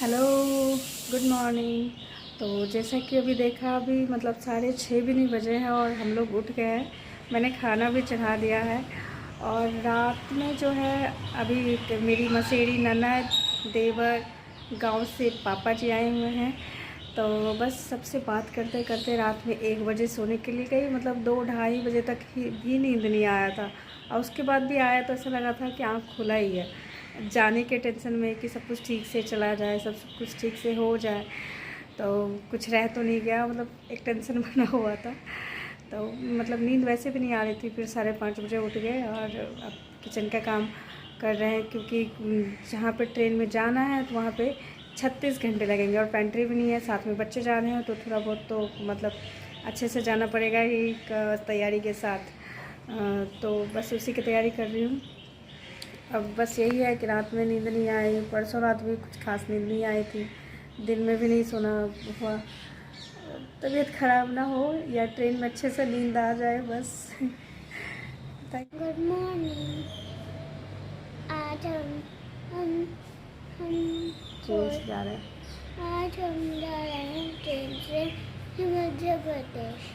Hello, good morning. तो जैसा कि अभी देखा, अभी मतलब 6:30 भी नहीं बजे हैं और हम लोग उठ गए हैं। मैंने खाना भी चढ़ा दिया है। और रात में जो है, अभी मेरी मसेरी ननद, देवर, गांव से पापा जी आए हुए हैं। तो बस सबसे बात करते करते रात में 1 बजे सोने के लिए गई। मतलब 2-2:30 बजे तक ही भी नींद नहीं आया था। और उसके बाद भी आया तो ऐसा लगा था कि आँख खुला ही है, जाने के टेंशन में कि सब कुछ ठीक से चला जाए, सब कुछ ठीक से हो जाए। तो कुछ रह तो नहीं गया, मतलब एक टेंशन बना हुआ था। तो मतलब नींद वैसे भी नहीं आ रही थी। फिर 5:30 बजे उठ गए और अब किचन का काम कर रहे हैं, क्योंकि जहाँ पे ट्रेन में जाना है तो वहाँ पे 36 घंटे लगेंगे और पेंट्री भी नहीं है, साथ में बच्चे जा रहे हैं, तो थोड़ा बहुत तो मतलब अच्छे से जाना पड़ेगा ही तैयारी के साथ। तो बस उसी की तैयारी कर रही हूँ। अब बस यही है कि रात में नींद नहीं आई। परसों रात भी कुछ खास नींद नहीं आई थी, दिन में भी नहीं सोना हुआ। तबीयत ख़राब ना हो या ट्रेन में अच्छे से नींद आ जाए बस। Good morning. आज हम ट्रेन से जा रहे हैं। आज हम जा रहे हैं ट्रेन से मध्य प्रदेश।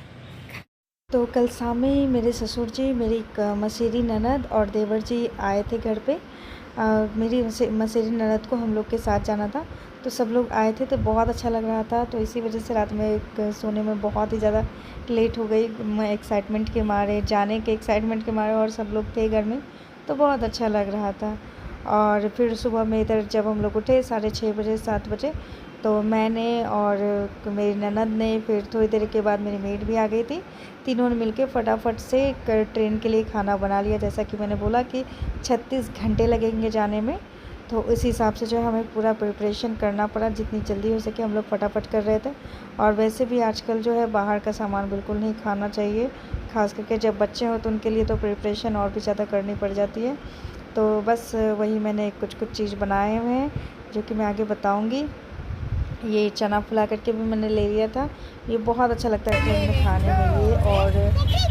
तो कल शाम में मेरे ससुर जी, मेरी मसेरी ननद और देवर जी आए थे घर पे। मेरी मसेरी ननद को हम लोग के साथ जाना था, तो सब लोग आए थे तो बहुत अच्छा लग रहा था। तो इसी वजह से रात में सोने में बहुत ही ज़्यादा लेट हो गई। मैं एक्साइटमेंट के मारे, जाने के एक्साइटमेंट के मारे, और सब लोग थे घर में तो बहुत अच्छा लग रहा था। और फिर सुबह में इधर जब हम लोग उठे 6:30 बजे 7 बजे, तो मैंने और मेरी ननद ने, फिर थोड़ी देर के बाद मेरी मेड भी आ गई थी। तीनों ने मिलके फटाफट से ट्रेन के लिए खाना बना लिया। जैसा कि मैंने बोला कि 36 घंटे लगेंगे जाने में, तो इस हिसाब से जो है हमें पूरा प्रिपरेशन करना पड़ा। जितनी जल्दी हो सके हम लोग फटाफट कर रहे थे। और वैसे भी आजकल जो है बाहर का सामान बिल्कुल नहीं खाना चाहिए, ख़ास करके जब बच्चे हो तो उनके लिए तो प्रिपरेशन और भी ज़्यादा करनी पड़ जाती है। तो बस वही मैंने कुछ चीज़ बनाए हुए हैं जो कि मैं आगे बताऊँगी। ये चना फुला करके भी मैंने ले लिया था। ये बहुत अच्छा लगता है ट्रेन में खाने में, ये और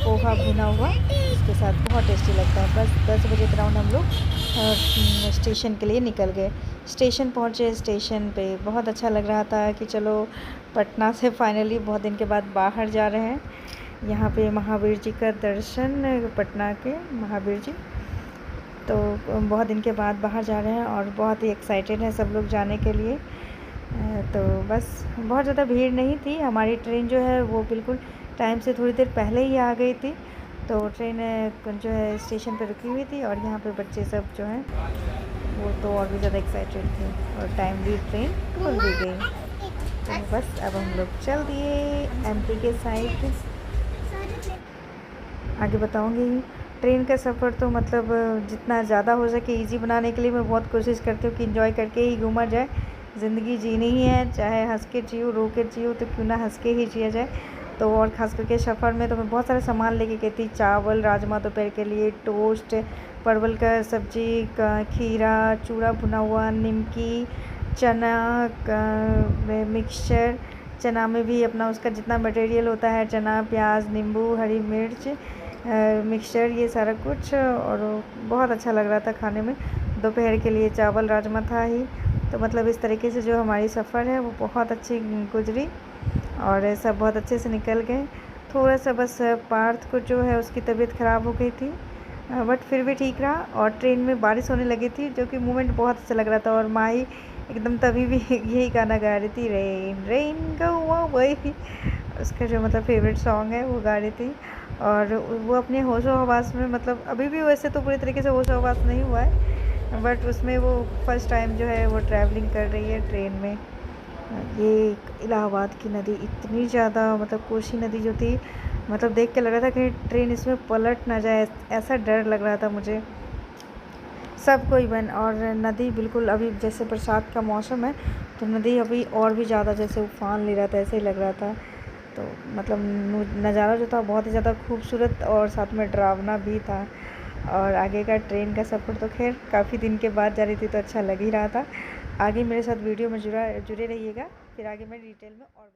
पोहा भुना हुआ इसके साथ बहुत टेस्टी लगता है। बस 10 बजे के राउंड हम लोग स्टेशन के लिए निकल गए। स्टेशन पहुँचे, स्टेशन पे बहुत अच्छा लग रहा था कि चलो पटना से फाइनली बहुत दिन के बाद बाहर जा रहे हैं। यहाँ पे महावीर जी का दर्शन, पटना के महावीर जी, तो बहुत दिन के बाद बाहर जा रहे हैं और बहुत ही एक्साइटेड है सब लोग जाने के लिए। तो बस बहुत ज़्यादा भीड़ नहीं थी। हमारी ट्रेन जो है वो बिल्कुल टाइम से थोड़ी देर पहले ही आ गई थी। तो ट्रेन जो है स्टेशन पर रुकी हुई थी और यहाँ पे बच्चे सब जो हैं वो तो और भी ज़्यादा एक्साइटेड थे और टाइमली ट्रेन खुल भी गई। तो बस अब हम लोग चल दिए एमपी के साइड। आगे बताऊँगी। ट्रेन का सफ़र तो मतलब जितना ज़्यादा हो सके ईज़ी बनाने के लिए मैं बहुत कोशिश करती हूँ कि एंजॉय करके ही घूमा जाए। ज़िंदगी जीनी ही है, चाहे हंस के जियो, रो के जियो, तो क्यों ना हंस के ही जिया जाए। तो और ख़ास करके सफ़र में तो मैं बहुत सारे सामान लेके गई थी। चावल, राजमा दोपहर के लिए, टोस्ट, परवल का सब्जी, खीरा, चूड़ा भुना हुआ, निमकी, चना मिक्सचर। चना में भी अपना उसका जितना मटेरियल होता है, चना, प्याज, नींबू, हरी मिर्च, मिक्सचर, ये सारा कुछ, और बहुत अच्छा लग रहा था खाने में। दोपहर के लिए चावल राजमा था ही। तो मतलब इस तरीके से जो हमारी सफ़र है वो बहुत अच्छी गुजरी और सब बहुत अच्छे से निकल गए। थोड़ा सा बस पार्थ को जो है उसकी तबीयत ख़राब हो गई थी, बट फिर भी ठीक रहा। और ट्रेन में बारिश होने लगी थी, जो कि मोमेंट बहुत अच्छा लग रहा था। और माही एकदम तभी भी यही गाना गा रही थी, रेन रेन गो अवे। उसका जो मतलब फेवरेट सॉन्ग है वो गा रही थी। और वो अपने होशो हवास में, मतलब अभी भी वैसे तो पूरी तरीके से होशो हवास नहीं हुआ है, बट उसमें वो फर्स्ट टाइम जो है वो ट्रैवलिंग कर रही है ट्रेन में। ये इलाहाबाद की नदी इतनी ज़्यादा, मतलब कोसी नदी जो थी, मतलब देख के लग रहा था कि ट्रेन इसमें पलट ना जाए, ऐसा डर लग रहा था मुझे। सब कोई बन, और नदी बिल्कुल अभी जैसे बरसात का मौसम है तो नदी अभी और भी ज़्यादा जैसे उफान ले रहा था, ऐसे ही लग रहा था। तो मतलब नज़ारा जो था बहुत ही ज़्यादा खूबसूरत और साथ में डरावना भी था। और आगे का ट्रेन का सफ़र तो खैर काफ़ी दिन के बाद जा रही थी तो अच्छा लग ही रहा था। आगे मेरे साथ वीडियो में जुड़े रहिएगा, फिर आगे मैं डिटेल में और